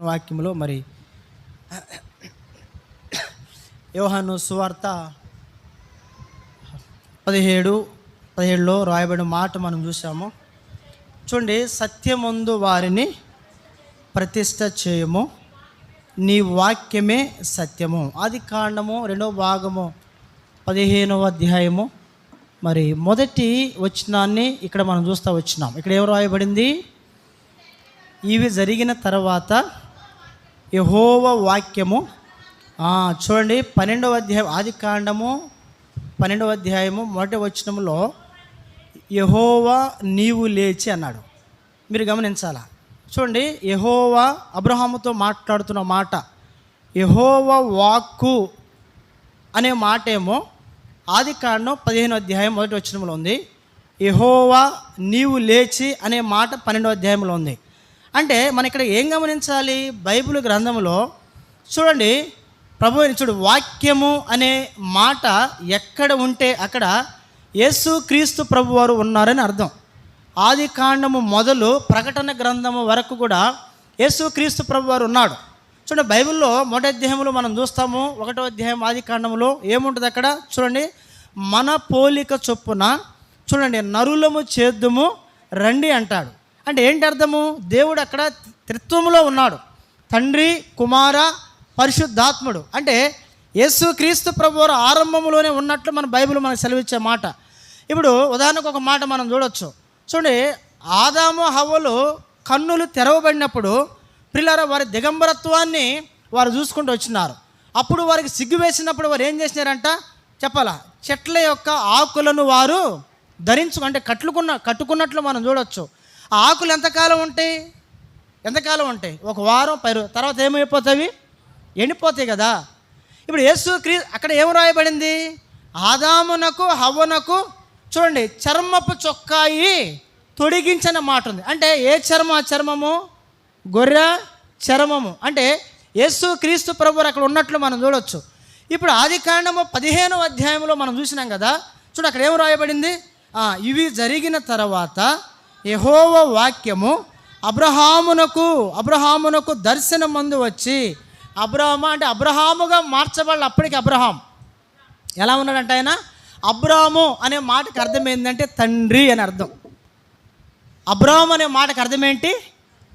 వాక్యములో మరి యోహాను సువార్త 17:17లో రాయబడిన మాట మనం చూసాము. చూడండి, సత్యమందు వారిని ప్రతిష్ఠ చేయము, నీ వాక్యమే సత్యము. ఆదికాండము 2వ భాగము 15వ అధ్యాయము మరి మొదటి వచనాన్ని ఇక్కడ మనం చూస్తూ వచ్చినాం. ఇక్కడ ఏం రాయబడింది? ఇవి జరిగిన తర్వాత యెహోవా వాక్యము, చూడండి 12వ అధ్యాయం, ఆదికాండము 12వ అధ్యాయము మొదటి వచనంలో యెహోవా నీవు లేచి అన్నాడు. మీరు గమనించాలా. చూడండి, యెహోవా అబ్రహాముతో మాట్లాడుతున్న మాట, యెహోవా వాక్కు అనే మాట ఏమో ఆదికాండం 15వ అధ్యాయం మొదటి వచనంలో ఉంది. యెహోవా నీవు లేచి అనే మాట 12వ అధ్యాయంలో ఉంది. అంటే మన ఇక్కడ ఏం గమనించాలి? బైబిల్ గ్రంథంలో చూడండి, చూడు, వాక్యము అనే మాట ఎక్కడ ఉంటే అక్కడ యేసుక్రీస్తు ప్రభువారు ఉన్నారని అర్థం. ఆదికాండము మొదలు ప్రకటన గ్రంథము వరకు కూడా యేసుక్రీస్తు ప్రభువారు ఉన్నాడు. చూడండి, బైబిల్లో మొదటి అధ్యాయంలో మనం చూస్తాము. 1వ అధ్యాయం ఆదికాండంలో ఏముంటుంది అక్కడ? చూడండి, మన పోలిక చొప్పున చూడండి నరులము చేద్దుము రండి అంటాడు. అంటే ఏంటి అర్థము? దేవుడు అక్కడ త్రిత్వములో ఉన్నాడు, తండ్రి, కుమార, పరిశుద్ధాత్ముడు. అంటే యేసుక్రీస్తు ప్రభువారు ఆరంభంలోనే ఉన్నట్లు మన బైబిల్ మనకు సెలవిచ్చే మాట. ఇప్పుడు ఉదాహరణకు ఒక మాట మనం చూడొచ్చు. చూడండి, ఆదాము హవ్వలు కన్నులు తెరవబడినప్పుడు ప్రియులారా వారి దిగంబరత్వాన్ని వారు చూసుకుంటూ వచ్చినారు. అప్పుడు వారికి సిగ్గు వేసినప్పుడు వారు ఏం చేసినారంట చెప్పాలా? చెట్ల యొక్క ఆకులను వారు అంటే కట్టుకున్నట్లు మనం చూడొచ్చు. ఆ ఆకులు ఎంతకాలం ఉంటాయి? ఒక వారం తర్వాత ఏమైపోతాయి? ఎండిపోతాయి కదా. ఇప్పుడు అక్కడ ఏం రాయబడింది? ఆదామునకు హవ్వనకు చూడండి చర్మపు చొక్కాయి తొడిగించిన మాట ఉంది. అంటే ఏ చర్మము? గొర్రె చర్మము. అంటే యేసుక్రీస్తు ప్రభువు అక్కడ ఉన్నట్లు మనం చూడొచ్చు. ఇప్పుడు ఆదికాండము 15వ అధ్యాయంలో మనం చూసినాం కదా. చూడు, అక్కడ ఏం రాయబడింది? ఇవి జరిగిన తర్వాత యెహోవా వాక్యము అబ్రహామునకు దర్శనం మందు వచ్చి, అబ్రహాముగా మార్చబడాలి. అప్పటికి అబ్రహాం ఎలా ఉన్నాడంటే ఆయన అబ్రాము అనే మాటకు అర్థం ఏంటంటే తండ్రి అని అర్థం. అబ్రాము అనే మాటకు అర్థం ఏంటి?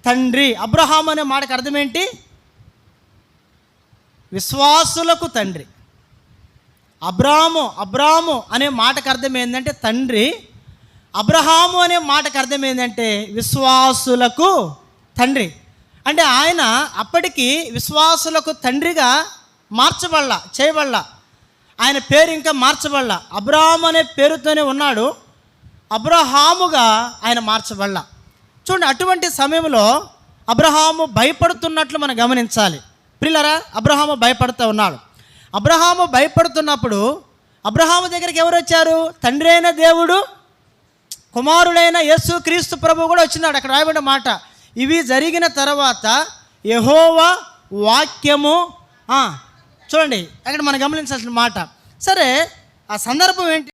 తండ్రి. అబ్రహాం అనే మాటకు అర్థం ఏంటి? విశ్వాసులకు తండ్రి. అబ్రాము అనే మాటకు అర్థం ఏంటంటే తండ్రి. అబ్రహాము అనే మాటకు అర్థం ఏంటంటే విశ్వాసులకు తండ్రి. అంటే ఆయన అప్పటికి విశ్వాసులకు తండ్రిగా చేయబడలా. ఆయన పేరు ఇంకా మార్చబడలా. అబ్రహాము అనే పేరుతోనే ఉన్నాడు, అబ్రహాముగా ఆయన మార్చబడలా. చూడండి, అటువంటి సమయంలో అబ్రహాము భయపడుతున్నట్లు మనం గమనించాలి. ప్రియులారా, అబ్రహాము భయపడుతూ ఉన్నాడు. అబ్రహాము భయపడుతున్నప్పుడు అబ్రహాము దగ్గరికి ఎవరు వచ్చారు? తండ్రి అయిన దేవుడు, కుమారుడైన యేసుక్రీస్తు ప్రభువు కూడా వచ్చినాడు. అక్కడ రాయబడిన మాట, ఇవి జరిగిన తర్వాత యెహోవా వాక్యము. చూడండి, అక్కడ మనం గమనించాల్సిన మాట. సరే, ఆ సందర్భం ఏంటి?